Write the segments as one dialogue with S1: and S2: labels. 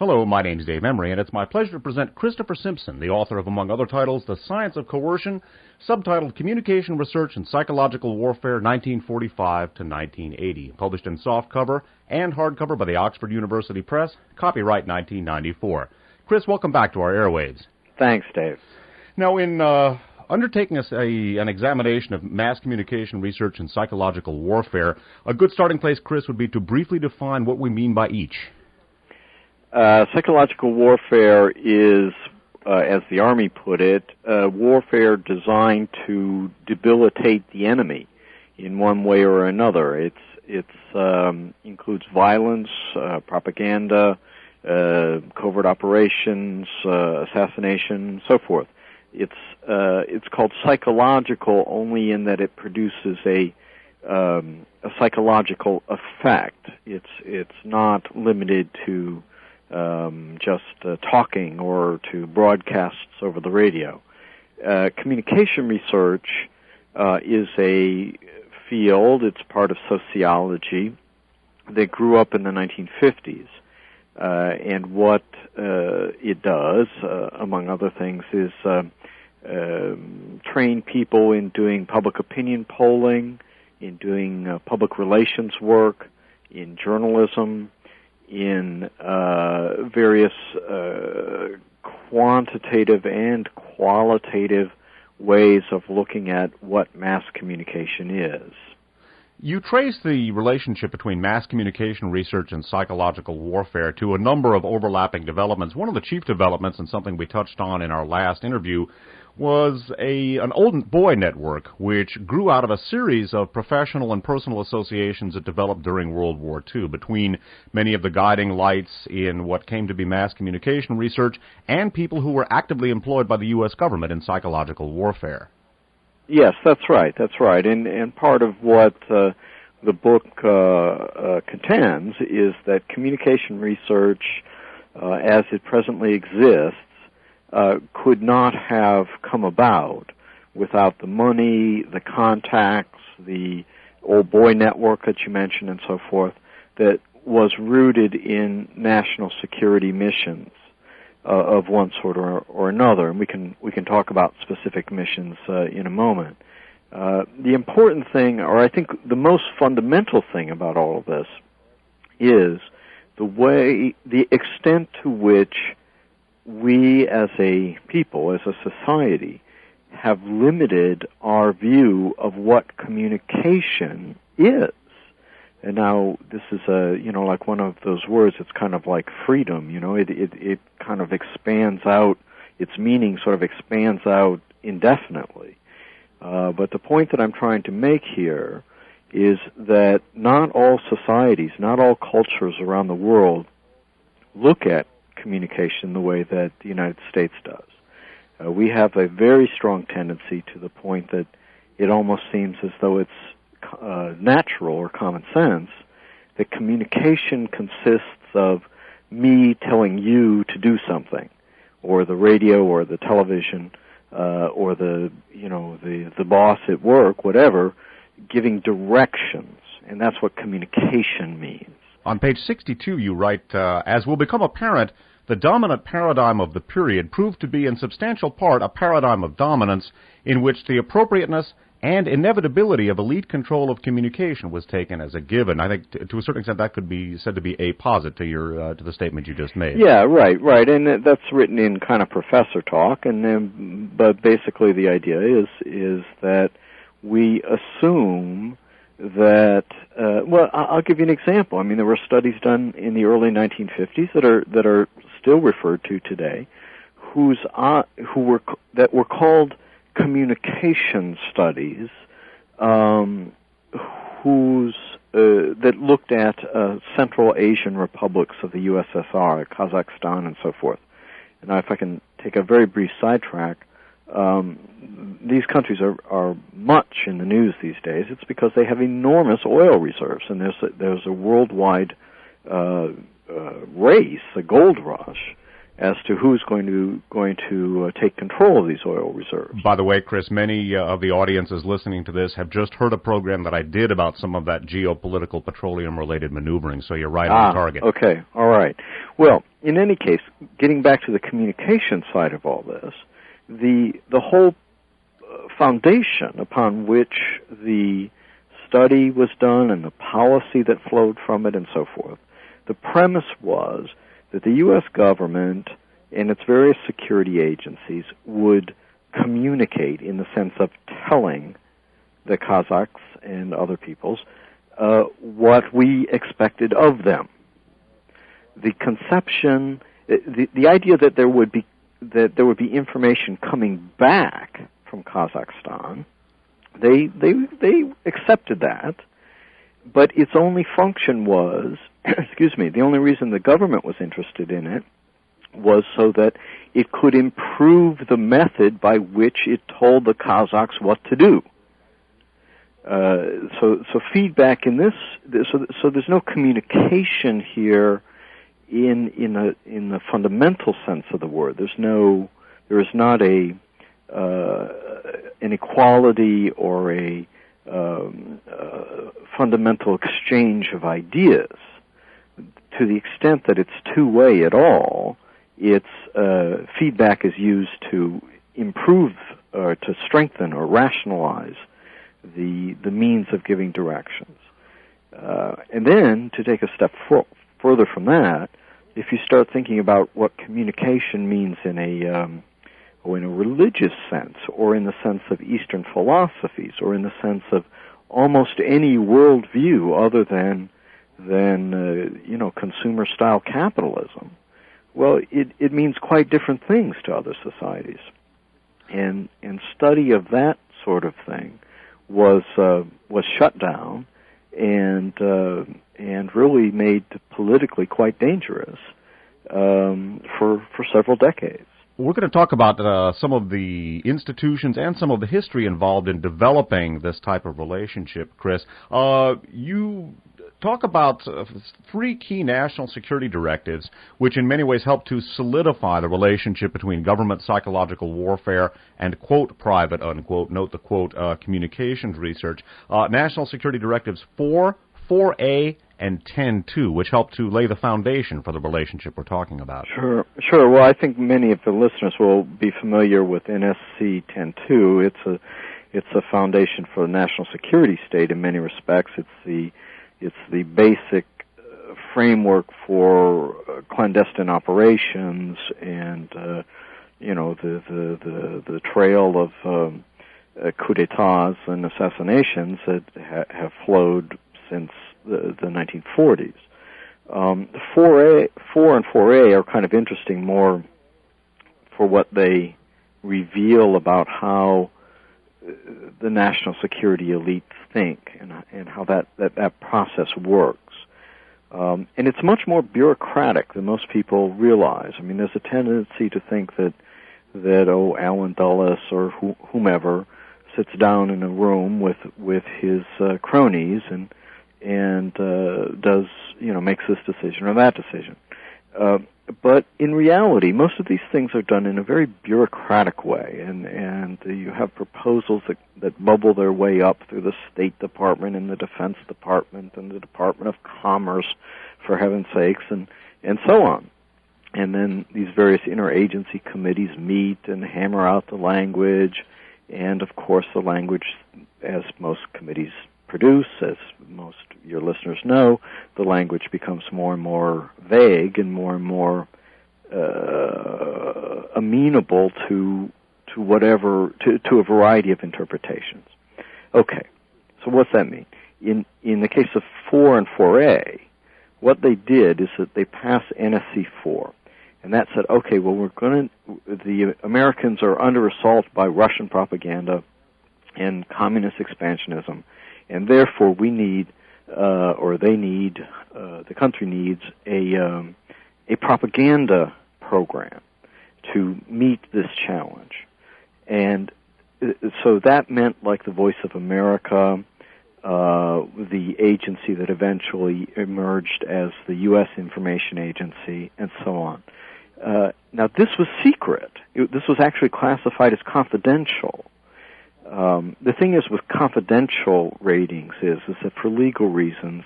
S1: Hello, my name's Dave Emery, and it's my pleasure to present Christopher Simpson, the author of, among other titles, The Science of Coercion, subtitled Communication Research and Psychological Warfare, 1945 to 1980, published in softcover and hardcover by the Oxford University Press, copyright 1994. Chris, welcome back to our airwaves.
S2: Thanks, Dave.
S1: Now, in undertaking an examination of mass communication research and psychological warfare, a good starting place, Chris, would be to briefly define what we mean by each.
S2: Psychological warfare is, as the Army put it, warfare designed to debilitate the enemy in one way or another. It includes violence, propaganda, covert operations, assassination, so forth. It's called psychological only in that it produces a psychological effect. It's not limited to just talking or to broadcasts over the radio. Communication research is a field, it's part of sociology, that grew up in the 1950s. And what it does, among other things, is train people in doing public opinion polling, in doing public relations work, in journalism, in various quantitative and qualitative ways of looking at what mass communication is.
S1: You trace the relationship between mass communication research and psychological warfare to a number of overlapping developments. One of the chief developments, and something we touched on in our last interview, was an old boy network which grew out of a series of professional and personal associations that developed during World War II between many of the guiding lights in what came to be mass communication research and people who were actively employed by the U.S. government in psychological warfare.
S2: Yes, that's right. And part of what the book contends is that communication research, as it presently exists, could not have come about without the money, the contacts, the old boy network that you mentioned and so forth, that was rooted in national security missions of one sort or another. And we can talk about specific missions in a moment. The important thing, or I think the most fundamental thing about all of this, is the extent to which we as a people, as a society, have limited our view of what communication is. And now this is like one of those words, it's kind of like freedom, it kind of expands out, its meaning sort of expands out indefinitely. But the point that I'm trying to make here is that not all societies, not all cultures around the world look at communication the way that the United States does. We have a very strong tendency to the point that it almost seems as though it's natural or common sense that communication consists of me telling you to do something, or the radio or the television or the boss at work, whatever, giving directions, and that's what communication means.
S1: On page 62, you write, as will become apparent, the dominant paradigm of the period proved to be in substantial part a paradigm of dominance in which the appropriateness and inevitability of elite control of communication was taken as a given. I think to a certain extent that could be said to be a posit to the statement you just made.
S2: Yeah, right, and that's written in kind of professor talk, but basically the idea is that we assume that, I'll give you an example. I mean, there were studies done in the early 1950s that are still referred to today, that were called communication studies, that looked at Central Asian republics of the USSR, Kazakhstan, and so forth. And now, if I can take a very brief sidetrack, these countries are much in the news these days. It's because they have enormous oil reserves, and there's a worldwide race, a gold rush, as to who's going to take control of these oil reserves.
S1: By the way, Chris, many of the audiences listening to this have just heard a program that I did about some of that geopolitical petroleum-related maneuvering, so you're right on target.
S2: Okay, all right. Well, in any case, getting back to the communication side of all this, the whole foundation upon which the study was done and the policy that flowed from it and so forth, the premise was that the U.S. government and its various security agencies would communicate in the sense of telling the Kazakhs and other peoples what we expected of them. The conception, the idea that there would be information coming back from Kazakhstan, they accepted that, but its only function was, the only reason the government was interested in it was so that it could improve the method by which it told the Kazakhs what to do. So feedback in this, so there's no communication here in the fundamental sense of the word. There is not an equality or a fundamental exchange of ideas. To the extent that it's two-way at all, its feedback is used to improve or to strengthen or rationalize the means of giving directions. And then, to take a step further from that, if you start thinking about what communication means in a religious sense, or in the sense of Eastern philosophies, or in the sense of almost any worldview other than consumer-style capitalism, well, it means quite different things to other societies. And study of that sort of thing was shut down and really made politically quite dangerous for several decades.
S1: We're going to talk about some of the institutions and some of the history involved in developing this type of relationship, Chris. You talk about three key national security directives, which in many ways help to solidify the relationship between government psychological warfare and, quote, private, unquote, note the quote, communications research. National Security Directives 4, 4A, and 10.2, which help to lay the foundation for the relationship we're talking about.
S2: Sure. Well, I think many of the listeners will be familiar with NSC 10.2. It's a foundation for the national security state in many respects. It's the basic framework for clandestine operations and the trail of coup d'états and assassinations that have flowed since the 1940s. 4 and 4A are kind of interesting more for what they reveal about how the national security elites think and how that process works. And it's much more bureaucratic than most people realize. I mean, there's a tendency to think that Alan Dulles or whomever sits down in a room with his cronies and does, makes this decision or that decision. But in reality, most of these things are done in a very bureaucratic way, and you have proposals that bubble their way up through the State Department and the Defense Department and the Department of Commerce, for heaven's sakes, and so on. And then these various interagency committees meet and hammer out the language, and of course the language, as most committees produce, as most of your listeners know, the language becomes more and more vague and more amenable to a variety of interpretations. Okay, so what's that mean? In the case of 4 and 4A, what they did is that they passed NSC 4, and that said, okay, well, the Americans are under assault by Russian propaganda and communist expansionism, and therefore we need, the country needs a propaganda program to meet this challenge. And so that meant, like the Voice of America, the agency that eventually emerged as the U.S. Information Agency, and so on. Now, this was secret. This was actually classified as confidential. The thing is with confidential ratings is that for legal reasons,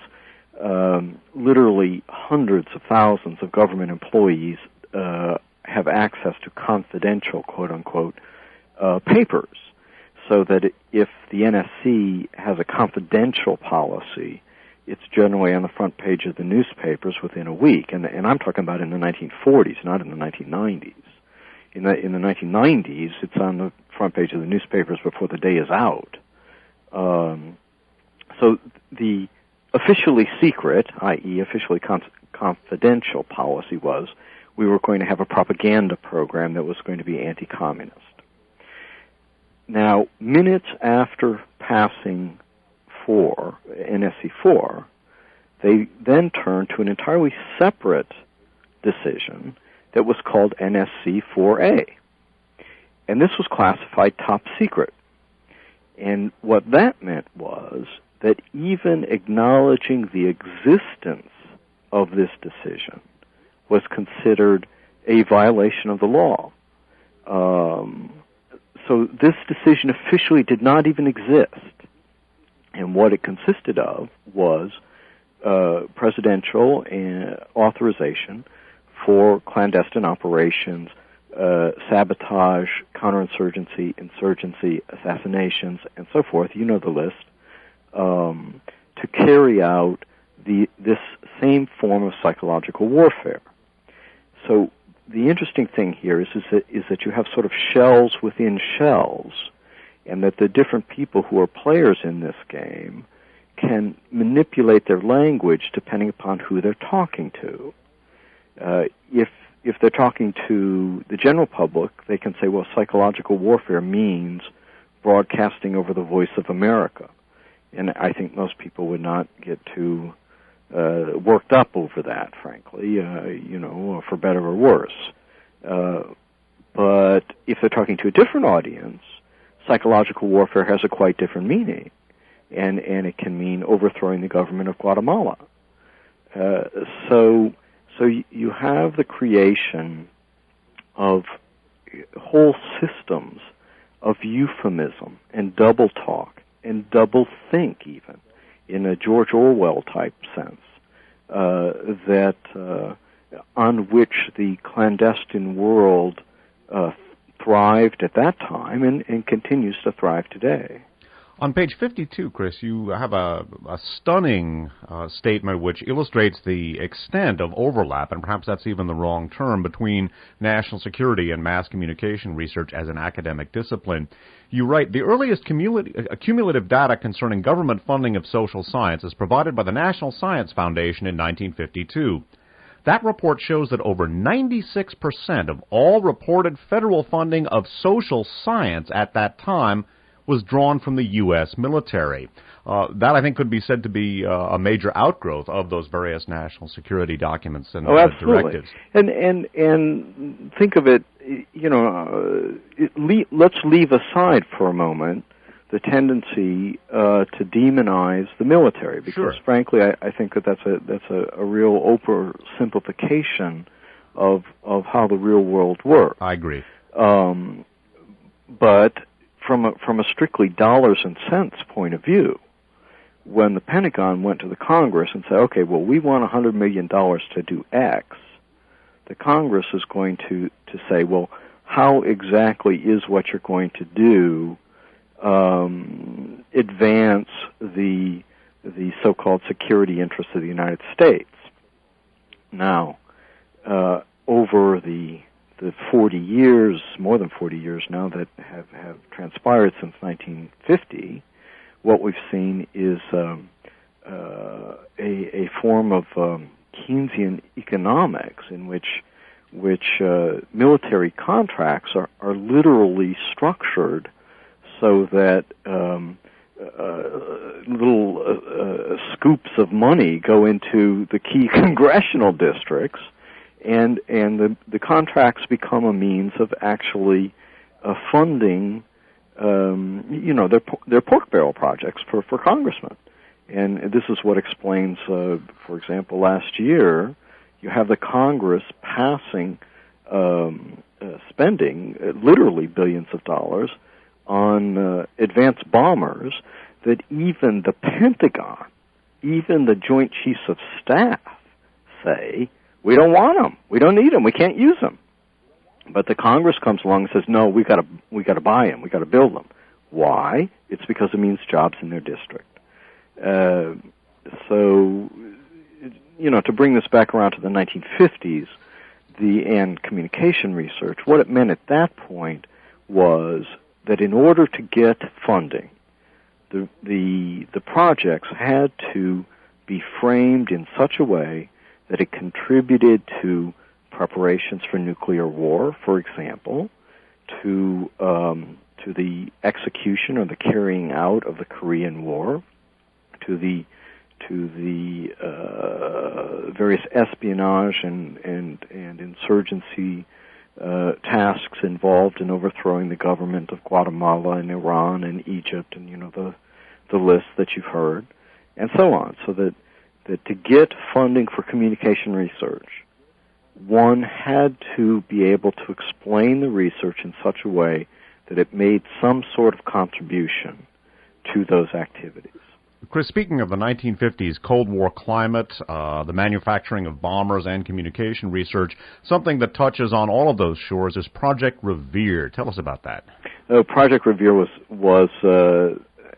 S2: literally hundreds of thousands of government employees have access to confidential, quote-unquote, papers, so that if the NSC has a confidential policy, it's generally on the front page of the newspapers within a week. And I'm talking about in the 1940s, not in the 1990s. In the 1990s, it's on the front page of the newspapers before the day is out. So the officially secret, i.e. officially confidential policy was we were going to have a propaganda program that was going to be anti-communist. Now, minutes after passing NSC 4, they then turned to an entirely separate decision that was called NSC 4A. And this was classified top secret. And what that meant was that even acknowledging the existence of this decision was considered a violation of the law. So this decision officially did not even exist. And what it consisted of was presidential authorization for clandestine operations, sabotage, counterinsurgency, insurgency, assassinations, and so forth, you know the list, to carry out this same form of psychological warfare. So the interesting thing here is that you have sort of shells within shells, and that the different people who are players in this game can manipulate their language depending upon who they're talking to. If they're talking to the general public, they can say, well, psychological warfare means broadcasting over the voice of America. And I think most people would not get too worked up over that, frankly, for better or worse. But if they're talking to a different audience, psychological warfare has a quite different meaning, and it can mean overthrowing the government of Guatemala. So you have the creation of whole systems of euphemism and double talk and double think, even in a George Orwell type sense, that on which the clandestine world thrived at that time and continues to thrive today.
S1: On page 52, Chris, you have a stunning statement which illustrates the extent of overlap, and perhaps that's even the wrong term, between national security and mass communication research as an academic discipline. You write, the earliest cumulative data concerning government funding of social science is provided by the National Science Foundation in 1952. That report shows that over 96% of all reported federal funding of social science at that time was drawn from the U.S. military. That, I think, could be said to be a major outgrowth of those various national security documents and directives.
S2: And think of it, let's leave aside for a moment the tendency to demonize the military, because frankly, I think that's a real oversimplification of how the real world works.
S1: I agree.
S2: But from a strictly dollars and cents point of view, when the Pentagon went to the Congress and said, okay, well, we want $100 million to do X, the Congress is going to say, well, how exactly is what you're going to do advance the so-called security interests of the United States? Now, over the 40 years, more than 40 years now, that have transpired since 1950, what we've seen is a form of Keynesian economics in which military contracts are literally structured so that little scoops of money go into the key congressional districts, and the contracts become a means of actually funding, their pork barrel projects for congressmen. And this is what explains, for example, last year, you have the Congress passing spending literally billions of dollars on advanced bombers that even the Pentagon, even the Joint Chiefs of Staff say, we don't want them, we don't need them, we can't use them. But the Congress comes along and says, no, we got to buy them, we got to build them. Why? It's because it means jobs in their district. So, to bring this back around to the 1950s, and communication research, what it meant at that point was that in order to get funding, the projects had to be framed in such a way that it contributed to preparations for nuclear war, for example, to the execution or the carrying out of the Korean War, to the various espionage and insurgency tasks involved in overthrowing the government of Guatemala and Iran and Egypt, and the list that you've heard, and so on. So that to get funding for communication research, one had to be able to explain the research in such a way that it made some sort of contribution to those activities.
S1: Chris, speaking of the 1950s Cold War climate, the manufacturing of bombers and communication research, something that touches on all of those shores is Project Revere. Tell us about that.
S2: Project Revere was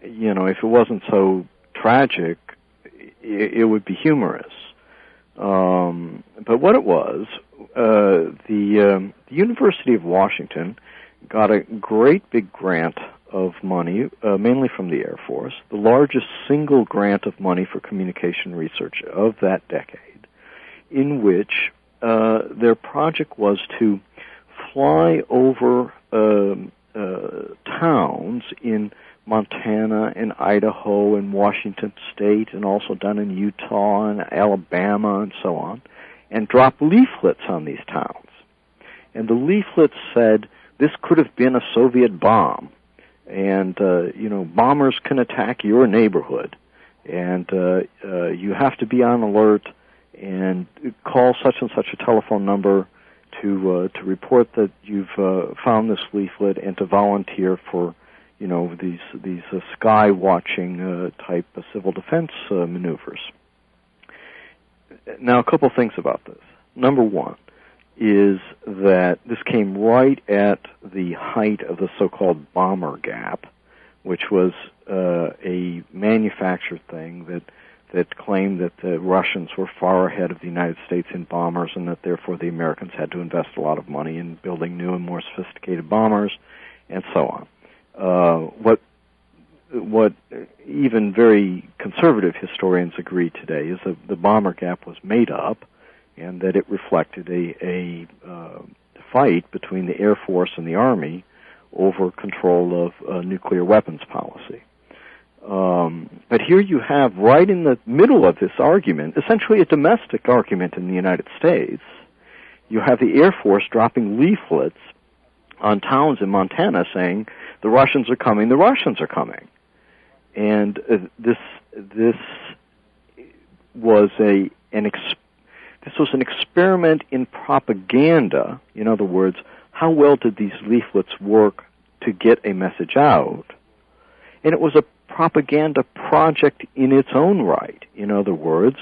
S2: if it wasn't so tragic, it would be humorous. But what it was, the University of Washington got a great big grant of money, mainly from the Air Force, the largest single grant of money for communication research of that decade, in which their project was to fly over towns in Montana and Idaho and Washington State and also down in Utah and Alabama and so on, and drop leaflets on these towns. And the leaflets said, this could have been a Soviet bomb. And, bombers can attack your neighborhood. And you have to be on alert and call such and such a telephone number to report that you've found this leaflet and to volunteer for, these sky watching type of civil defense maneuvers. Now, a couple things about this. Number one is that this came right at the height of the so-called bomber gap, which was a manufactured thing that claimed that the Russians were far ahead of the United States in bombers and that therefore the Americans had to invest a lot of money in building new and more sophisticated bombers and so on. What even very conservative historians agree today is that the bomber gap was made up and that it reflected a fight between the Air Force and the Army over control of nuclear weapons policy. But here you have, right in the middle of this argument, essentially a domestic argument in the United States, you have the Air Force dropping leaflets on towns in Montana saying, the Russians are coming, the Russians are coming. And this was an experiment in propaganda. In other words, how well did these leaflets work to get a message out? And it was a propaganda project in its own right. In other words,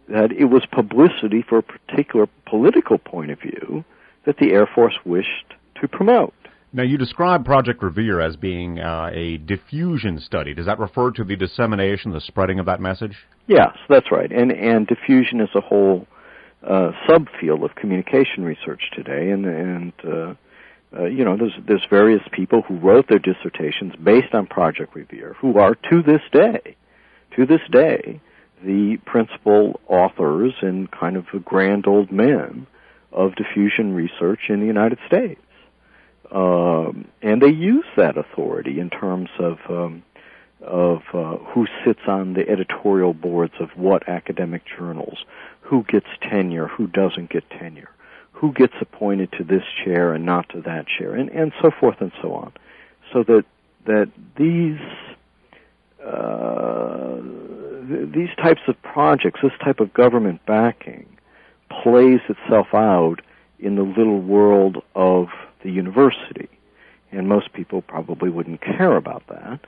S2: that it was publicity for a particular political point of view that the Air Force wished to promote.
S1: Now, you describe Project Revere as being a diffusion study. Does that refer to the dissemination, the spreading of that message?
S2: Yes, that's right. And diffusion is a whole subfield of communication research today, and there's various people who wrote their dissertations based on Project Revere who are to this day, the principal authors and kind of the grand old men of diffusion research in the United States. And they use that authority in terms of who sits on the editorial boards of what academic journals, who gets tenure, who doesn't get tenure, who gets appointed to this chair and not to that chair, and so forth and so on. So that these types of projects, this type of government backing, plays itself out in the little world of the university. And most people probably wouldn't care about that.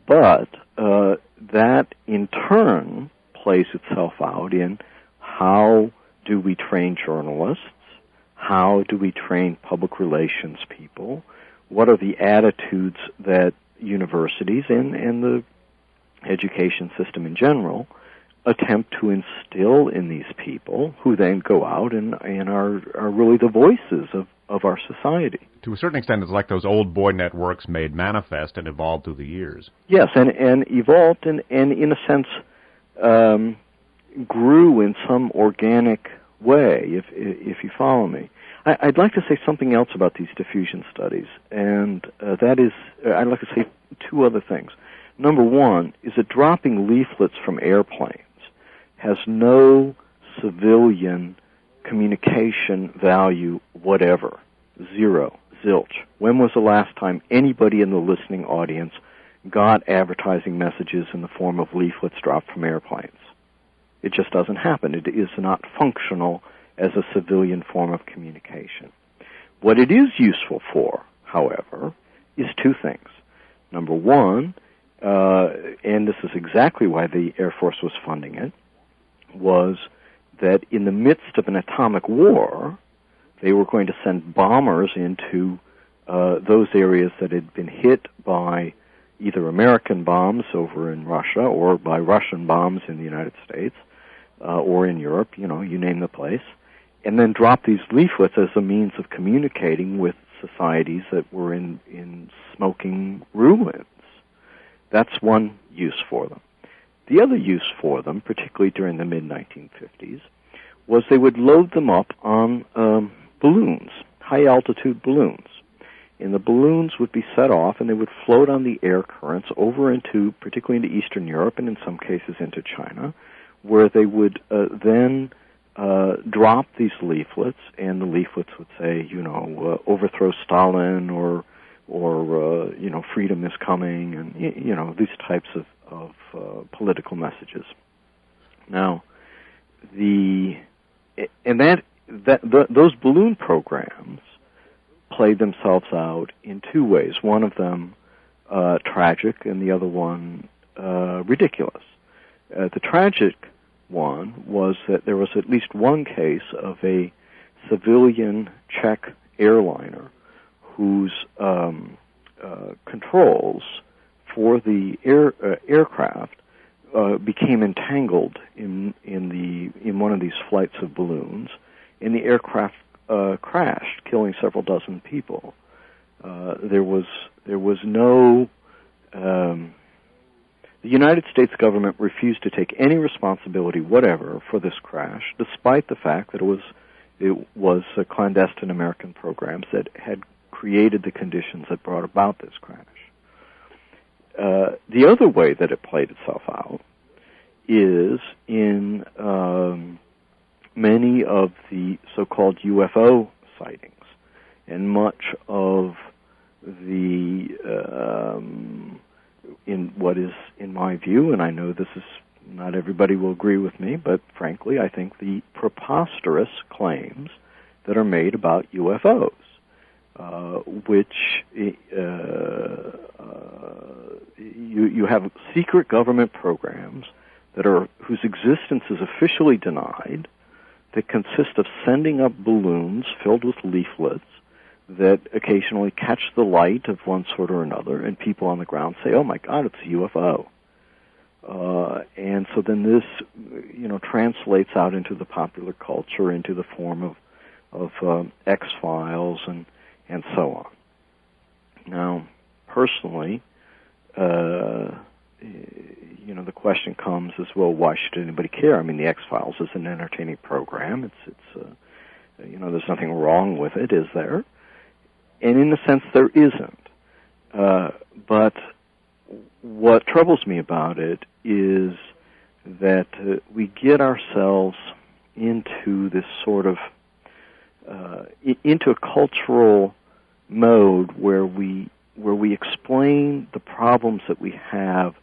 S2: But that, in turn, plays itself out in how do we train journalists? How do we train public relations people? What are the attitudes that universities and the education system in general attempt to instill in these people, who then go out and are really the voices of our society?
S1: To a certain extent, it's like those old boy networks made manifest and evolved through the years.
S2: Yes, and evolved and in a sense grew in some organic way, if you follow me. I'd like to say something else about these diffusion studies, and that is, I'd like to say two other things. Number one is that dropping leaflets from airplanes has no civilian communication value whatever. Zero. Zilch. When was the last time anybody in the listening audience got advertising messages in the form of leaflets dropped from airplanes? It just doesn't happen. It is not functional as a civilian form of communication. What it is useful for, however, is two things. Number one, and this is exactly why the Air Force was funding it, was that in the midst of an atomic war, they were going to send bombers into those areas that had been hit by either American bombs over in Russia or by Russian bombs in the United States or in Europe, you name the place, and then drop these leaflets as a means of communicating with societies that were in smoking ruins. That's one use for them. The other use for them, particularly during the mid-1950s, was they would load them up on balloons, high-altitude balloons. And the balloons would be set off, and they would float on the air currents over into, particularly into Eastern Europe, and in some cases into China, where they would then drop these leaflets, and the leaflets would say, overthrow Stalin, or freedom is coming, and these types of political messages. Now, those balloon programs played themselves out in two ways. One of them tragic, and the other one ridiculous. The tragic one was that there was at least one case of a civilian Czech airliner whose controls for the aircraft became entangled in one of these flights of balloons, and the aircraft crashed, killing several dozen people. There was no. The United States government refused to take any responsibility whatever for this crash, despite the fact that it was clandestine American programs that had created the conditions that brought about this crash. The other way that it played itself out is in many of the so-called UFO sightings, and much of the in what is, in my view, and I know this is not everybody will agree with me, but frankly, I think the preposterous claims that are made about UFOs, which you have secret government programs whose existence is officially denied, that consist of sending up balloons filled with leaflets that occasionally catch the light of one sort or another, and people on the ground say, "Oh my God, it's a UFO." And so then this, translates out into the popular culture, into the form of X-Files and so on. Now, personally, the question comes as well: why should anybody care? I mean, the X-Files is an entertaining program. It's there's nothing wrong with it, is there? And in a sense, there isn't. But what troubles me about it is that we get ourselves into this sort of into a cultural mode where we explain the problems that we have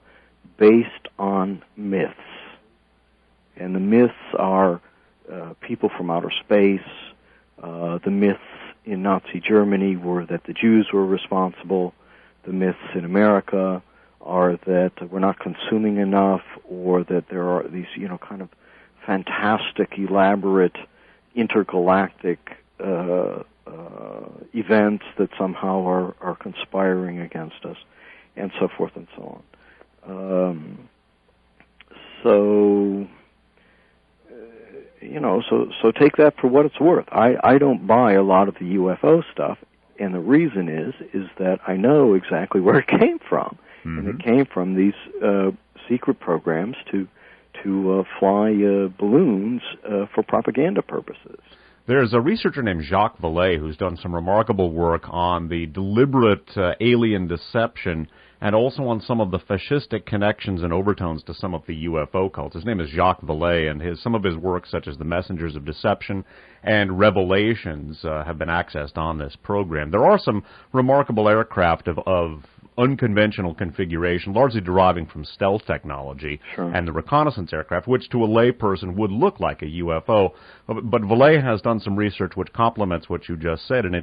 S2: based on myths. And the myths are people from outer space, The myths in Nazi Germany were that the Jews were responsible. The myths in America are that we're not consuming enough, or that there are these, kind of fantastic, elaborate, intergalactic events that somehow are conspiring against us, and so forth and so on. So take that for what it's worth. I don't buy a lot of the UFO stuff, and the reason is that I know exactly where it came from, and it came from these secret programs to fly balloons for propaganda purposes.
S1: There's a researcher named Jacques Vallée who's done some remarkable work on the deliberate alien deception and also on some of the fascistic connections and overtones to some of the UFO cults. His name is Jacques Vallée, and some of his work, such as The Messengers of Deception and Revelations, have been accessed on this program. There are some remarkable aircraft of unconventional configuration, largely deriving from stealth technology,
S2: sure,
S1: and the reconnaissance aircraft, which to a layperson would look like a UFO. But Vallée has done some research which complements what you just said, and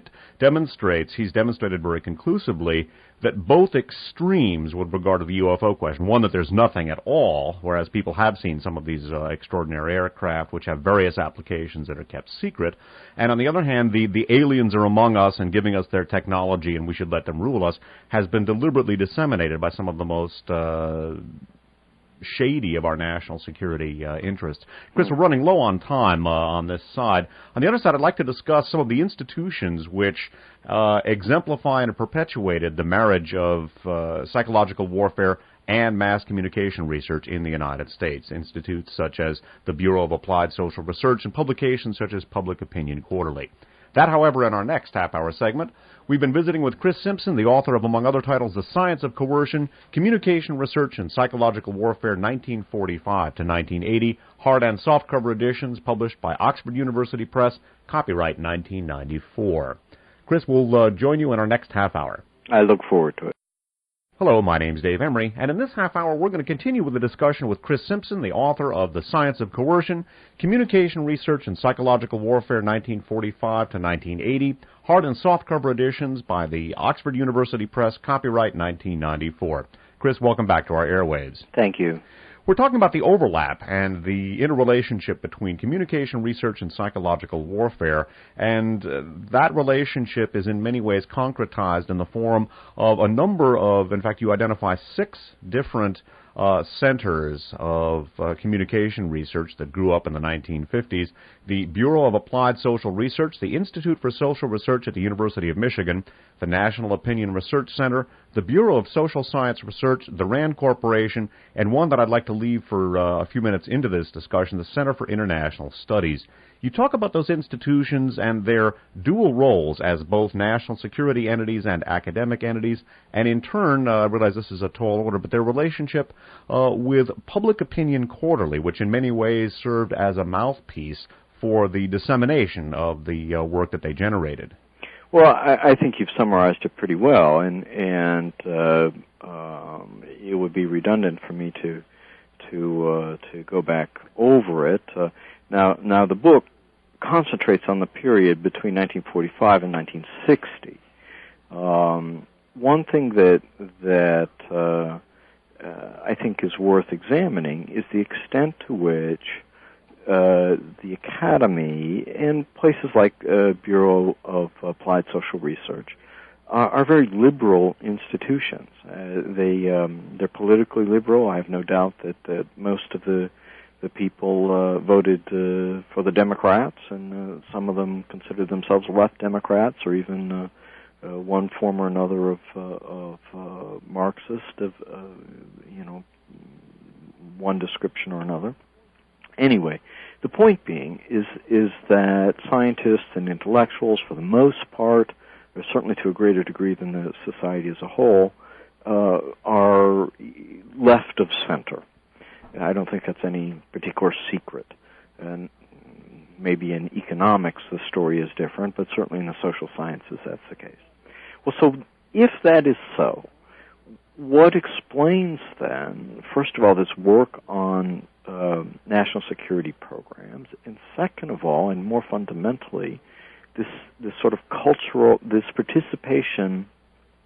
S1: he's demonstrated very conclusively that both extremes with regard to the UFO question, one, that there's nothing at all, whereas people have seen some of these extraordinary aircraft which have various applications that are kept secret, and on the other hand, the aliens are among us and giving us their technology and we should let them rule us, has been deliberately disseminated by some of the most shady of our national security interests. Chris, we're running low on time on this side. On the other side, I'd like to discuss some of the institutions which exemplify and perpetuated the marriage of psychological warfare and mass communication research in the United States. Institutes such as the Bureau of Applied Social Research and publications such as Public Opinion Quarterly. That, however, in our next half-hour segment. We've been visiting with Chris Simpson, the author of, among other titles, The Science of Coercion, Communication Research and Psychological Warfare, 1945 to 1980, hard and softcover editions published by Oxford University Press, copyright 1994. Chris, we'll join you in our next half-hour.
S2: I look forward to it.
S1: Hello, my name's Dave Emery, and in this half-hour we're going to continue with the discussion with Chris Simpson, the author of The Science of Coercion, Communication Research and Psychological Warfare, 1945 to 1980, hard and softcover editions by the Oxford University Press, copyright 1994. Chris, welcome back to our airwaves.
S2: Thank you.
S1: We're talking about the overlap and the interrelationship between communication research and psychological warfare, and that relationship is in many ways concretized in the form of a number of, in fact, you identify 6 different centers of communication research that grew up in the 1950s. The Bureau of Applied Social Research, the Institute for Social Research at the University of Michigan, the National Opinion Research Center, the Bureau of Social Science Research, the RAND Corporation, and one that I'd like to leave for a few minutes into this discussion, the Center for International Studies. You talk about those institutions and their dual roles as both national security entities and academic entities, and in turn, I realize this is a tall order, but their relationship with Public Opinion Quarterly, which in many ways served as a mouthpiece for the dissemination of the work that they generated.
S2: Well, I think you've summarized it pretty well, and it would be redundant for me to go back over it. Now the book concentrates on the period between 1945 and 1960. One thing that I think is worth examining is the extent to which the Academy and places like Bureau of Applied Social Research are very liberal institutions. They're politically liberal. I have no doubt that most of the people voted for the Democrats, and some of them consider themselves left Democrats, or even one form or another of Marxist, of one description or another. Anyway, the point being is that scientists and intellectuals, for the most part, or certainly to a greater degree than the society as a whole, are left of center. I don't think that's any particular secret. And maybe in economics the story is different, but certainly in the social sciences that's the case. Well, so if that is so, what explains then, first of all, this work on national security programs, and second of all, and more fundamentally, this sort of cultural, this participation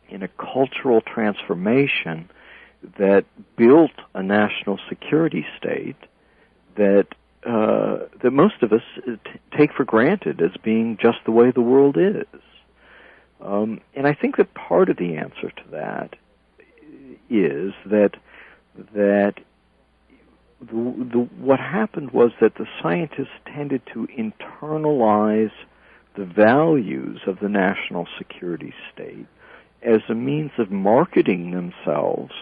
S2: in a cultural transformation that built a national security state that most of us take for granted as being just the way the world is. And I think that part of the answer to that is that what happened was that the scientists tended to internalize the values of the national security state as a means of marketing themselves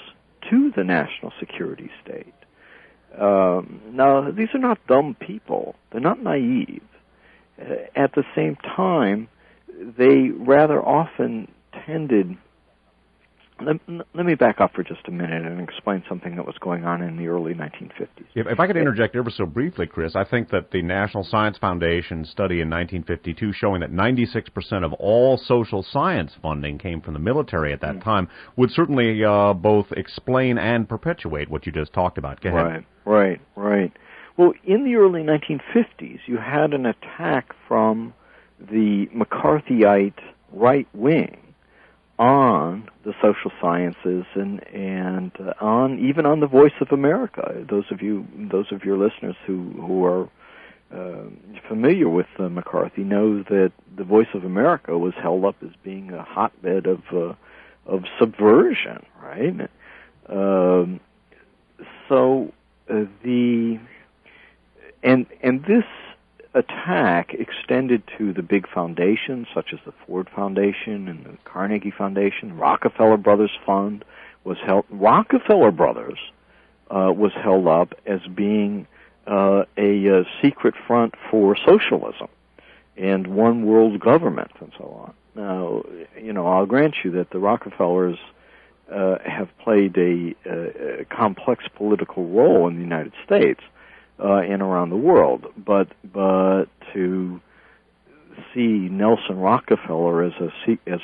S2: to the national security state. Now, these are not dumb people. They're not naive. At the same time, they rather often tended... Let me back up for just a minute and explain something that was going on in the early 1950s.
S1: If I could interject ever so briefly, Chris, I think that the National Science Foundation study in 1952 showing that 96% of all social science funding came from the military at that time would certainly both explain and perpetuate what you just talked about. Go ahead.
S2: Right. Well, in the early 1950s, you had an attack from the McCarthyite right wing on the social sciences and on even on the Voice of America. Those of your listeners who are familiar with McCarthy know that the Voice of America was held up as being a hotbed of subversion, right? This attack extended to the big foundations such as the Ford Foundation and the Carnegie Foundation. Rockefeller Brothers Fund was held. Rockefeller Brothers was held up as being a secret front for socialism and one world government and so on. Now, I'll grant you that the Rockefellers have played a complex political role in the United States and around the world, but to see Nelson Rockefeller as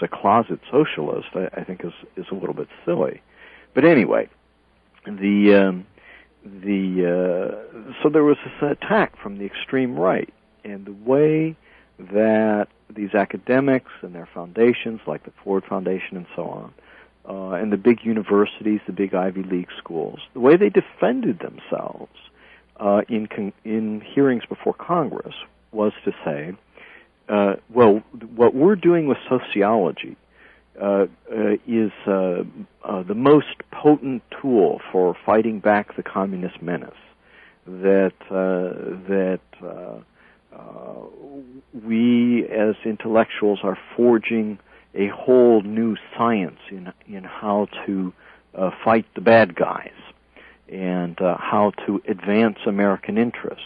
S2: a closet socialist, I think is a little bit silly. But anyway, so there was this attack from the extreme right, and the way that these academics and their foundations, like the Ford Foundation and so on, and the big universities, the big Ivy League schools, the way they defended themselves in hearings before Congress was to say, well, what we're doing with sociology is the most potent tool for fighting back the communist menace. That we as intellectuals are forging a whole new science in how to fight the bad guys and how to advance American interests.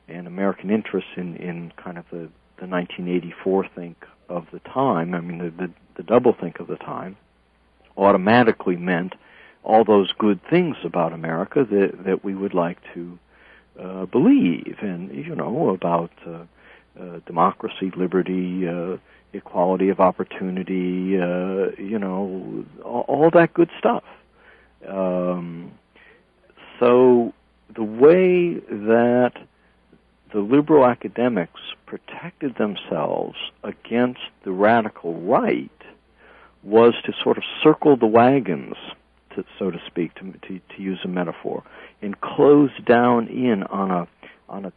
S2: And American interests in kind of the 1984 think of the time, I mean the double think of the time, automatically meant all those good things about America that we would like to believe, and about democracy, liberty, equality of opportunity, all that good stuff. So the way that the liberal academics protected themselves against the radical right was to sort of circle the wagons, so to speak, to use a metaphor, and close down in on a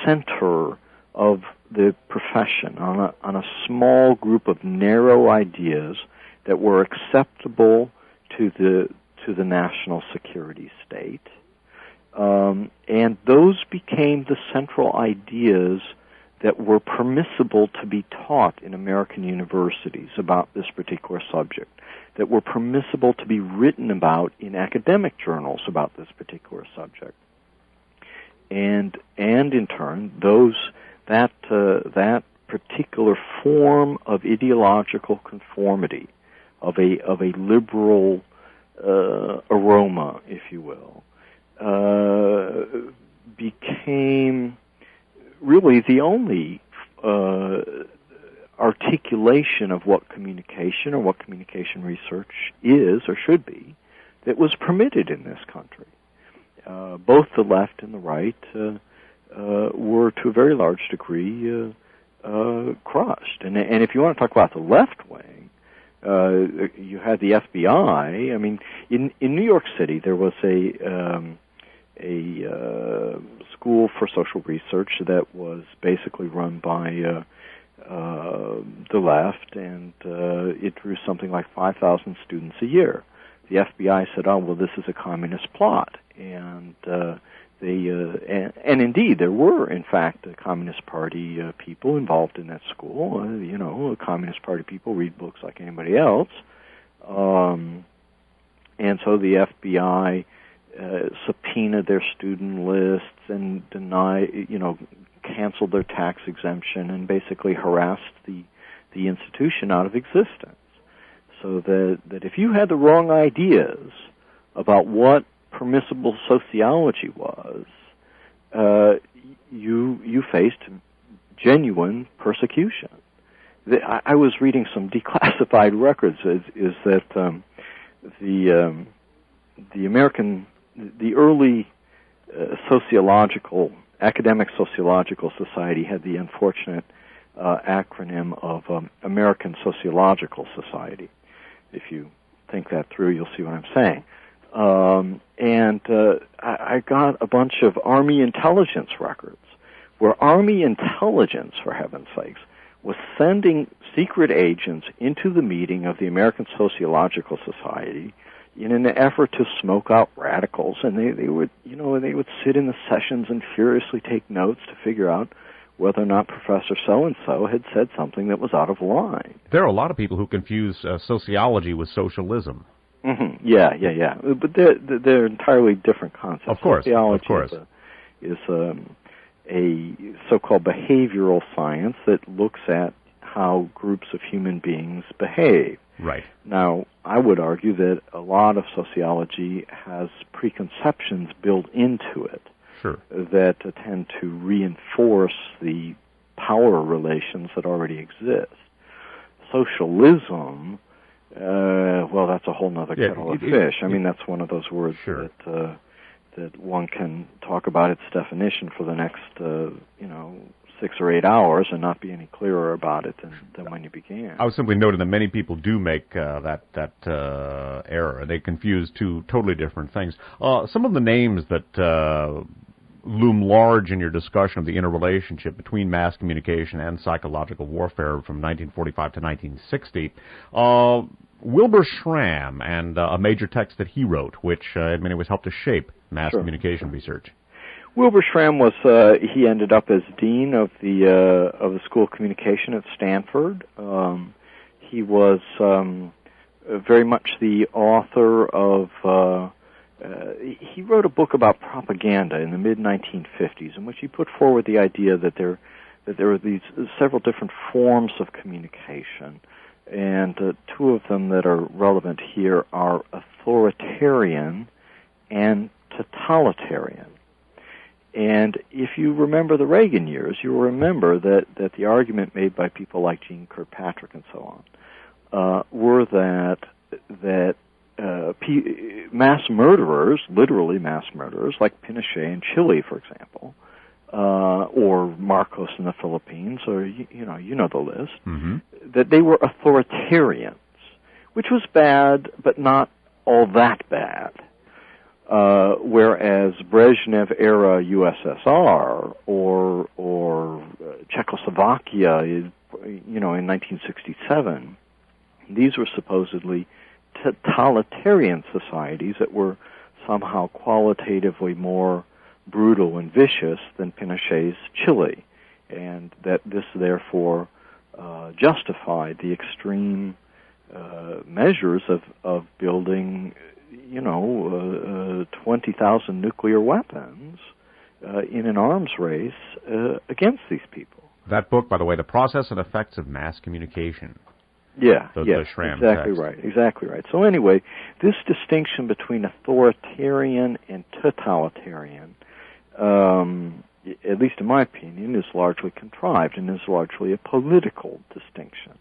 S2: center of the profession, on a small group of narrow ideas that were acceptable to the national security state. And those became the central ideas that were permissible to be taught in American universities about this particular subject, that were permissible to be written about in academic journals about this particular subject. And in turn, that particular form of ideological conformity, of a liberal aroma, if you will, became really the only articulation of what communication or what communication research is or should be that was permitted in this country. Both the left and the right were to a very large degree crushed. And if you want to talk about the left wing, you had the FBI. I mean, in New York City, there was a school for social research that was basically run by the left, and it drew something like 5,000 students a year. The FBI said, "Oh, well, this is a communist plot," and and indeed, there were, in fact, Communist Party people involved in that school. Communist Party people read books like anybody else. And so the FBI subpoenaed their student lists and canceled their tax exemption and basically harassed the institution out of existence. So that if you had the wrong ideas about what permissible sociology was, you faced genuine persecution. I was reading some declassified records. Is that the early academic sociological society had the unfortunate acronym of American Sociological Society. If you think that through, you'll see what I'm saying. I got a bunch of Army intelligence records where Army intelligence, for heaven's sakes, was sending secret agents into the meeting of the American Sociological Society in an effort to smoke out radicals, and they would sit in the sessions and furiously take notes to figure out whether or not Professor so-and-so had said something that was out of line.
S1: There are a lot of people who confuse sociology with socialism.
S2: Mm-hmm. Yeah. But they're entirely different concepts.
S1: Of course.
S2: Sociology is a so-called behavioral science that looks at how groups of human beings behave.
S1: Right.
S2: Now, I would argue that a lot of sociology has preconceptions built into it.
S1: Sure.
S2: That tend to reinforce the power relations that already exist. Socialism, well, that's a whole other kettle of fish. I mean, that's one of those words
S1: sure.
S2: that one can talk about its definition for the next, 6 or 8 hours and not be any clearer about it than when you began.
S1: I was simply noting that many people do make that error. They confuse two totally different things. Some of the names that loom large in your discussion of the interrelationship between mass communication and psychological warfare from 1945 to 1960, Wilbur Schramm and a major text that he wrote, which in many ways helped to shape mass communication research.
S2: Wilbur Schramm was he ended up as dean of the School of Communication at Stanford. He was very much the author of. He wrote a book about propaganda in the mid-1950s, in which he put forward the idea that there were these several different forms of communication, and two of them that are relevant here are authoritarian and totalitarian. And if you remember the Reagan years, you will remember that the argument made by people like Gene Kirkpatrick and so on were that mass murderers, literally mass murderers, like Pinochet in Chile, for example, or Marcos in the Philippines, or you know the list,
S1: mm-hmm.
S2: that they were authoritarians, which was bad, but not all that bad. Whereas Brezhnev-era USSR or Czechoslovakia, in 1967, these were supposedly totalitarian societies that were somehow qualitatively more brutal and vicious than Pinochet's Chile, and that this therefore justified the extreme measures of building 20,000 nuclear weapons in an arms race against these people.
S1: That book, by the way, The Process and Effects of Mass Communication.
S2: The Schramm text. Exactly right. So anyway, this distinction between authoritarian and totalitarian, at least in my opinion, is largely contrived and is largely a political distinction.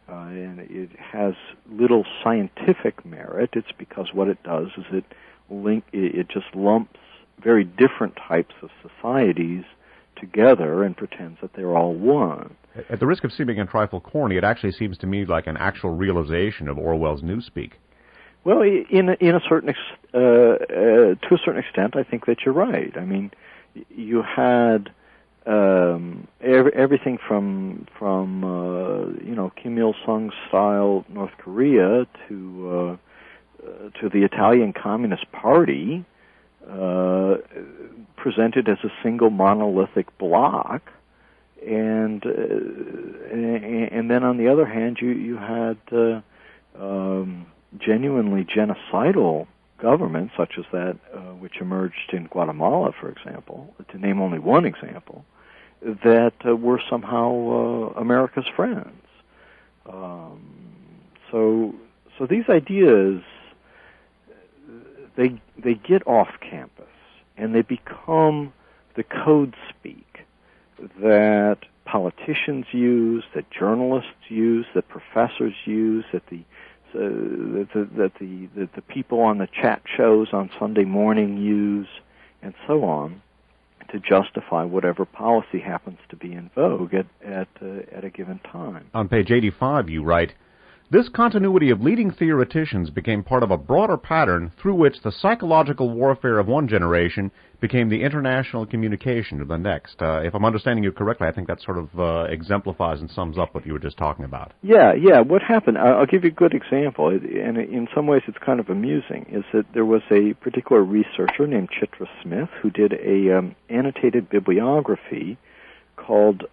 S2: And it has little scientific merit. It's because what it does is it just lumps very different types of societies together and pretends that they're all one.
S1: At the risk of seeming a trifle corny, it actually seems to me like an actual realization of Orwell's newspeak.
S2: Well, to a certain extent, I think that you're right. I mean, you had everything from Kim Il Sung style North Korea to the Italian Communist Party presented as a single monolithic block, and then on the other hand, you had genuinely genocidal governments, such as that which emerged in Guatemala, for example, to name only one example, that were somehow America's friends. So these ideas, they get off campus, and they become the code speak that politicians use, that journalists use, that professors use, that the people on the chat shows on Sunday morning use, and so on, to justify whatever policy happens to be in vogue at a given time.
S1: On page 85, you write, "This continuity of leading theoreticians became part of a broader pattern through which the psychological warfare of one generation became the international communication of the next." If I'm understanding you correctly, I think that sort of exemplifies and sums up what you were just talking about.
S2: Yeah. What happened, I'll give you a good example, and in some ways it's kind of amusing, is that there was a particular researcher named Chitra Smith who did a annotated bibliography called,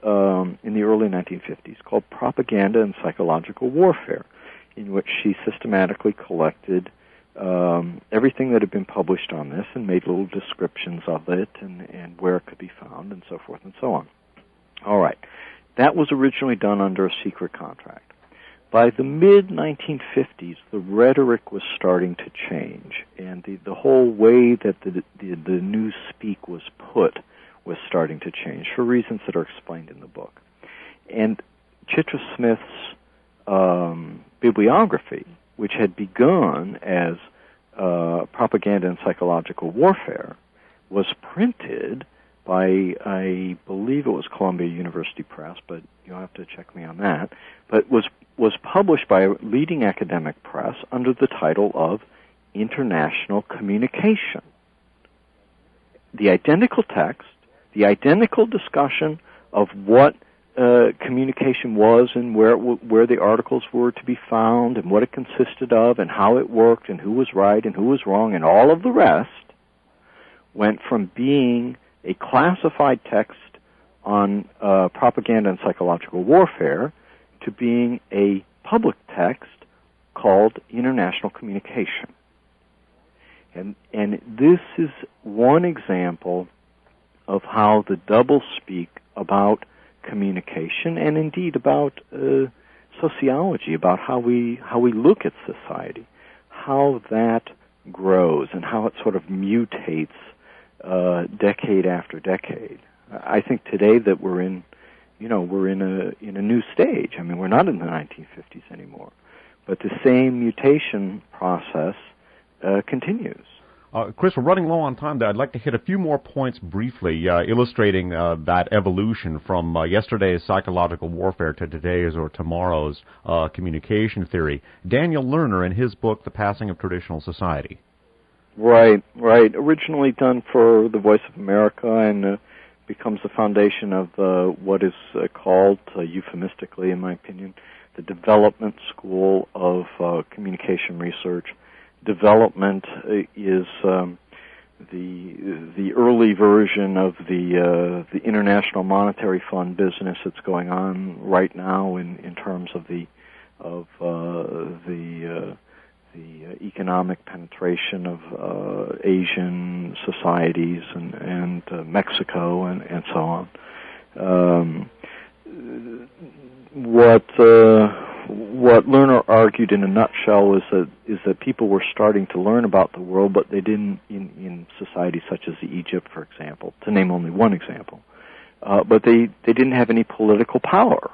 S2: in the early 1950s, called Propaganda and Psychological Warfare, in which she systematically collected everything that had been published on this and made little descriptions of it and where it could be found and so forth and so on. All right. That was originally done under a secret contract. By the mid-1950s, the rhetoric was starting to change, and the whole way that the news speak was put was starting to change for reasons that are explained in the book. And Chitra Smith's bibliography, which had begun as Propaganda and Psychological Warfare, was printed by, I believe it was Columbia University Press, but you'll have to check me on that, but was published by a leading academic press under the title of International Communication. The identical text, the identical discussion of what communication was and where the articles were to be found and what it consisted of and how it worked and who was right and who was wrong and all of the rest, went from being a classified text on propaganda and psychological warfare to being a public text called International Communication. And this is one example of how the doublespeak about communication and indeed about sociology, about how we look at society, how that grows and how it sort of mutates decade after decade. I think today that we're in a new stage. I mean, we're not in the 1950s anymore, but the same mutation process continues.
S1: Chris, we're running low on time there. I'd like to hit a few more points briefly, illustrating that evolution from yesterday's psychological warfare to today's or tomorrow's communication theory. Daniel Lerner in his book, The Passing of Traditional Society.
S2: Right. Originally done for the Voice of America and becomes the foundation of what is called, euphemistically in my opinion, the Development School of Communication Research. Development is the early version of the International Monetary Fund business that's going on right now in terms of the economic penetration of Asian societies and Mexico and so on. What Lerner argued in a nutshell is that people were starting to learn about the world, but they didn't in societies such as Egypt, for example, to name only one example. But they didn't have any political power,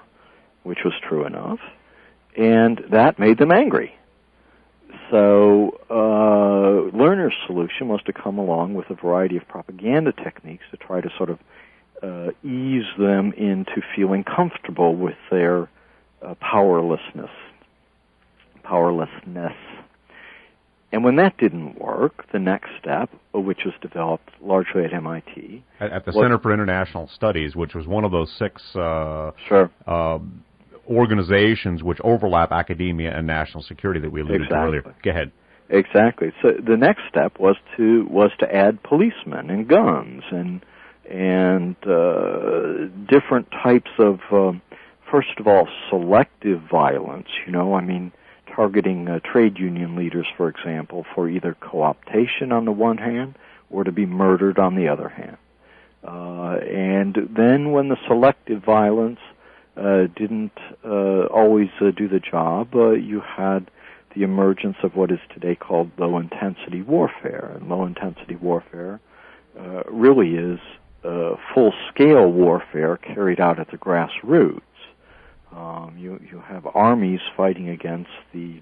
S2: which was true enough, and that made them angry. So Lerner's solution was to come along with a variety of propaganda techniques to try to sort of ease them into feeling comfortable with their powerlessness. And when that didn't work, the next step, which was developed largely at MIT...
S1: At the Center for International Studies, which was one of those 6 organizations which overlap academia and national security that we alluded to earlier. Go ahead.
S2: Exactly. So the next step was to add policemen and guns and different types of, first of all, selective violence. Targeting trade union leaders, for example, for either co-optation on the one hand or to be murdered on the other hand. And then when the selective violence didn't always do the job, you had the emergence of what is today called low-intensity warfare. And low-intensity warfare really is full-scale warfare carried out at the grassroots. You have armies fighting against the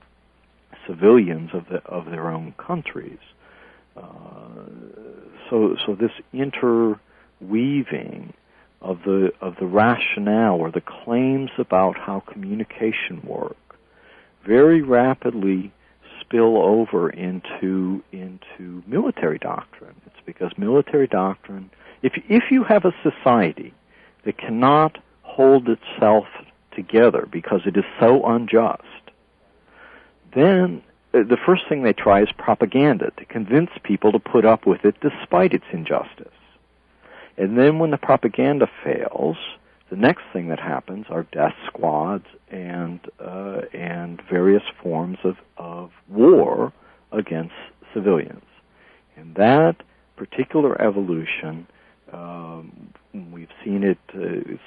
S2: civilians of their own countries. So this interweaving of the rationale or the claims about how communication work very rapidly spill over into military doctrine. It's because military doctrine, if you have a society that cannot hold itself together because it is so unjust, then the first thing they try is propaganda, to convince people to put up with it despite its injustice. And then when the propaganda fails, the next thing that happens are death squads and various forms of war against civilians. And that particular evolution, we've seen it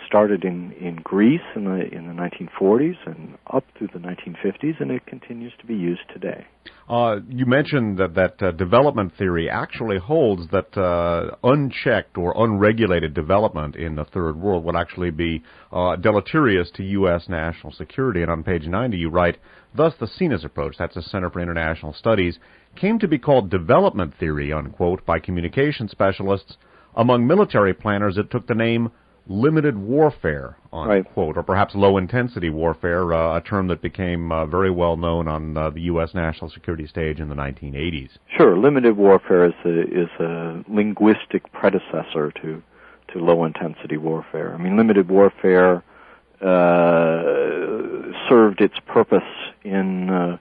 S2: started in Greece in the 1940s and up through the 1950s, and it continues to be used today.
S1: You mentioned that development theory actually holds that unchecked or unregulated development in the Third World would actually be deleterious to U.S. national security. And on page 90 you write, thus the CINA's approach, that's the Center for International Studies, came to be called development theory, unquote, by communication specialists. Among military planners, it took the name limited warfare, unquote, or perhaps low-intensity warfare, a term that became very well known on the U.S. national security stage in the 1980s.
S2: Sure. Limited warfare is a linguistic predecessor to low-intensity warfare. I mean, limited warfare served its purpose in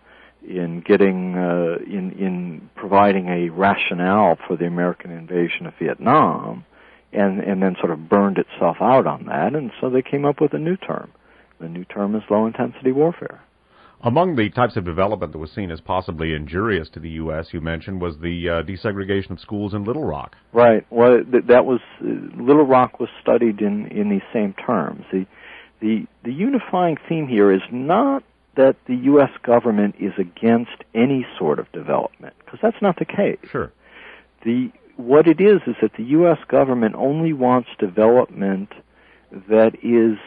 S2: providing a rationale for the American invasion of Vietnam, and then sort of burned itself out on that, and so they came up with a new term. The new term is low-intensity warfare.
S1: Among the types of development that was seen as possibly injurious to the U.S., you mentioned, was the desegregation of schools in Little Rock.
S2: Right. Well, that was Little Rock was studied in these same terms. The unifying theme here is not that the U.S. government is against any sort of development, because that's not the case.
S1: Sure.
S2: What it is that the U.S. government only wants development that is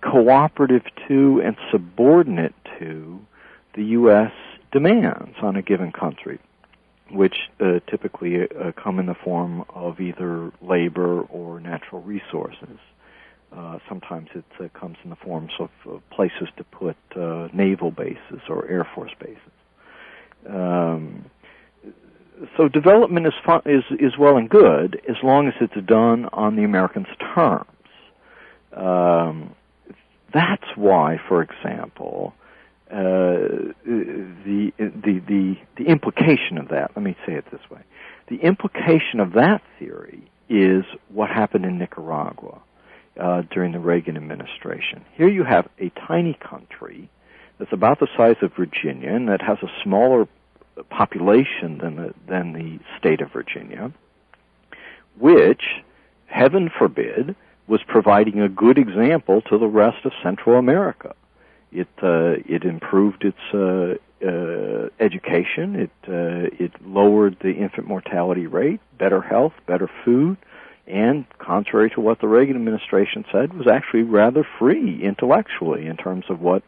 S2: cooperative to and subordinate to the U.S. demands on a given country, which typically come in the form of either labor or natural resources. Sometimes it comes in the forms of places to put naval bases or Air Force bases. So development is well and good as long as it's done on the Americans' terms. That's why, for example, the implication of that. Let me say it this way: the implication of that theory is what happened in Nicaragua during the Reagan administration. Here you have a tiny country that's about the size of Virginia and that has a smaller population than the state of Virginia, which, heaven forbid, was providing a good example to the rest of Central America. It improved its education. It lowered the infant mortality rate, better health, better food, and contrary to what the Reagan administration said, was actually rather free intellectually in terms of what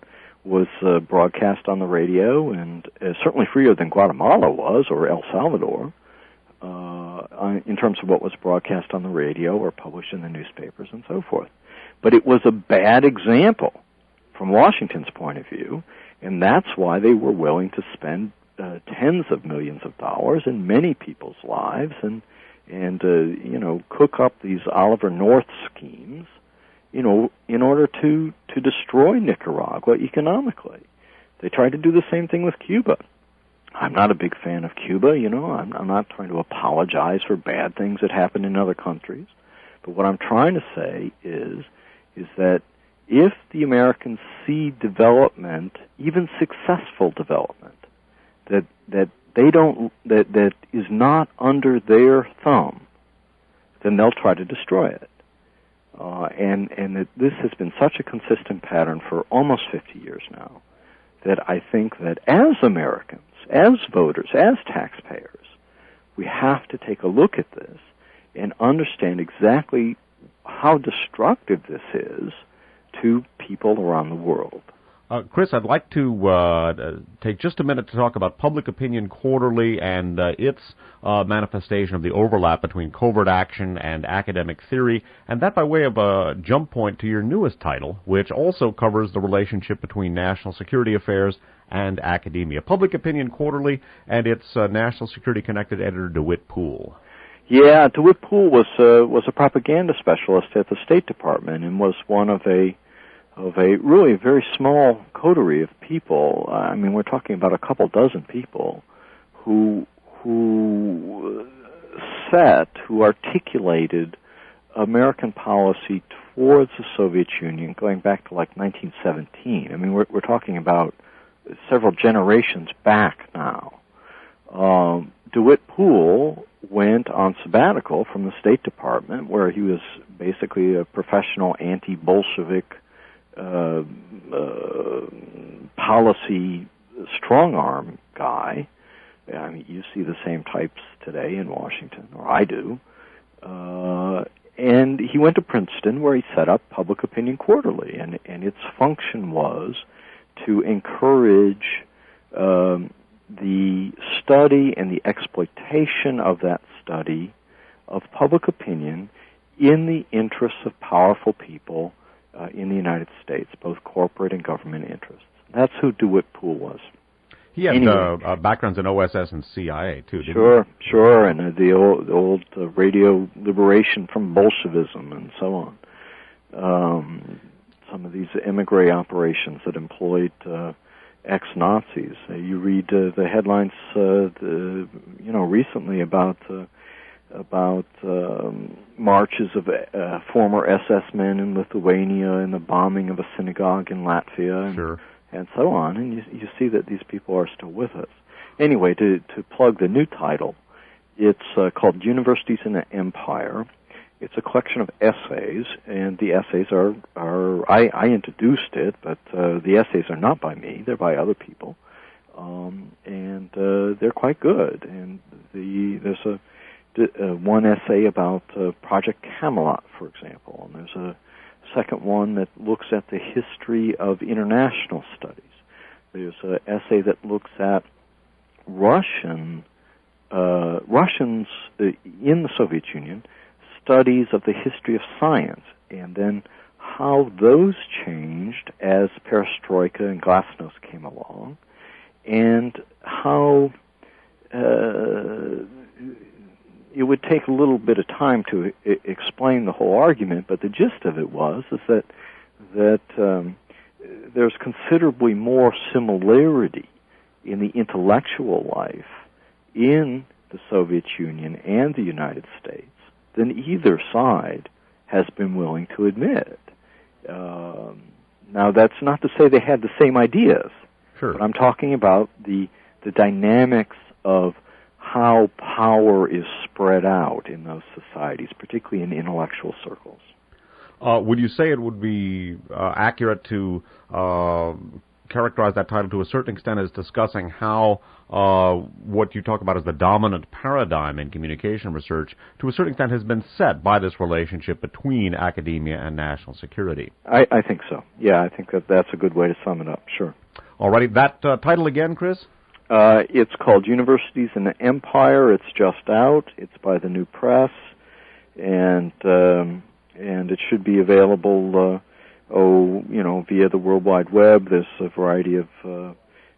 S2: was broadcast on the radio, and certainly freer than Guatemala was or El Salvador. in terms of what was broadcast on the radio or published in the newspapers and so forth. But it was a bad example from Washington's point of view, and that's why they were willing to spend tens of millions of dollars in many people's lives and cook up these Oliver North schemes, in order to destroy Nicaragua economically. They tried to do the same thing with Cuba. I'm not a big fan of Cuba, I'm not trying to apologize for bad things that happen in other countries. But what I'm trying to say is that if the Americans see development, even successful development, that is not under their thumb, then they'll try to destroy it. And that this has been such a consistent pattern for almost 50 years now, that I think that as Americans, as voters, as taxpayers, we have to take a look at this and understand exactly how destructive this is to people around the world.
S1: Chris, I'd like to take just a minute to talk about Public Opinion Quarterly and its manifestation of the overlap between covert action and academic theory, and that by way of a jump point to your newest title, which also covers the relationship between national security affairs and academia. Public Opinion Quarterly and its national security-connected editor, DeWitt Poole.
S2: Yeah, DeWitt Poole was a propaganda specialist at the State Department and was one of a really very small coterie of people. I mean, we're talking about a couple dozen people who articulated American policy towards the Soviet Union going back to like 1917. I mean, we're talking about several generations back now. DeWitt Poole went on sabbatical from the State Department, where he was basically a professional anti-Bolshevik policy strong-arm guy. I mean, you see the same types today in Washington, or I do. And he went to Princeton, where he set up Public Opinion Quarterly, and its function was to encourage the study and the exploitation of that study of public opinion in the interests of powerful people in the United States, both corporate and government interests. That's who DeWitt Poole was.
S1: He had backgrounds in OSS and CIA, too, didn't he?
S2: Sure, and the old radio liberation from Bolshevism and so on. Some of these emigre operations that employed ex-Nazis. You read the headlines, recently about marches of former SS men in Lithuania and the bombing of a synagogue in Latvia, and so on. And you see that these people are still with us. Anyway, to plug the new title, it's called Universities in the Empire. It's a collection of essays, and the essays are I introduced it, but the essays are not by me; they're by other people, and they're quite good. And there's one essay about Project Camelot, for example, and there's a second one that looks at the history of international studies. There's an essay that looks at Russians in the Soviet Union, studies of the history of science, and then how those changed as perestroika and glasnost came along, and how it would take a little bit of time to explain the whole argument, but the gist of it is that there's considerably more similarity in the intellectual life in the Soviet Union and the United States than either side has been willing to admit. Now, that's not to say they had the same ideas.
S1: Sure.
S2: But I'm talking about the dynamics of how power is spread out in those societies, particularly in intellectual circles.
S1: Would you say it would be accurate to characterize that title to a certain extent as discussing how what you talk about as the dominant paradigm in communication research, to a certain extent, has been set by this relationship between academia and national security? I think so. Yeah, I think that's a good way to sum it up, sure. All righty. That title again, Chris?
S2: It's called Universities in the Empire. It's just out. It's by the New Press, and it should be available, via the World Wide Web. There's a variety of,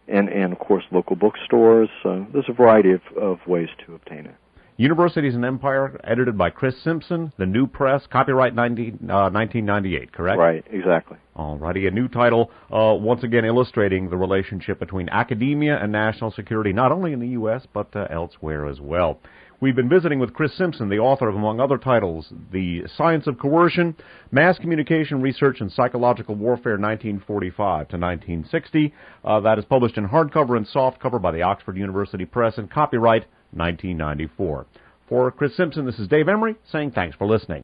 S2: and of course local bookstores. There's a variety of ways to obtain it.
S1: Universities in Empire, edited by Chris Simpson, the New Press, copyright 1998, correct?
S2: Right, exactly.
S1: All righty, a new title, once again illustrating the relationship between academia and national security, not only in the U.S., but elsewhere as well. We've been visiting with Chris Simpson, the author of, among other titles, The Science of Coercion, Mass Communication Research and Psychological Warfare 1945 to 1960. That is published in hardcover and softcover by the Oxford University Press and copyright 1994. For Chris Simpson, this is Dave Emery saying thanks for listening.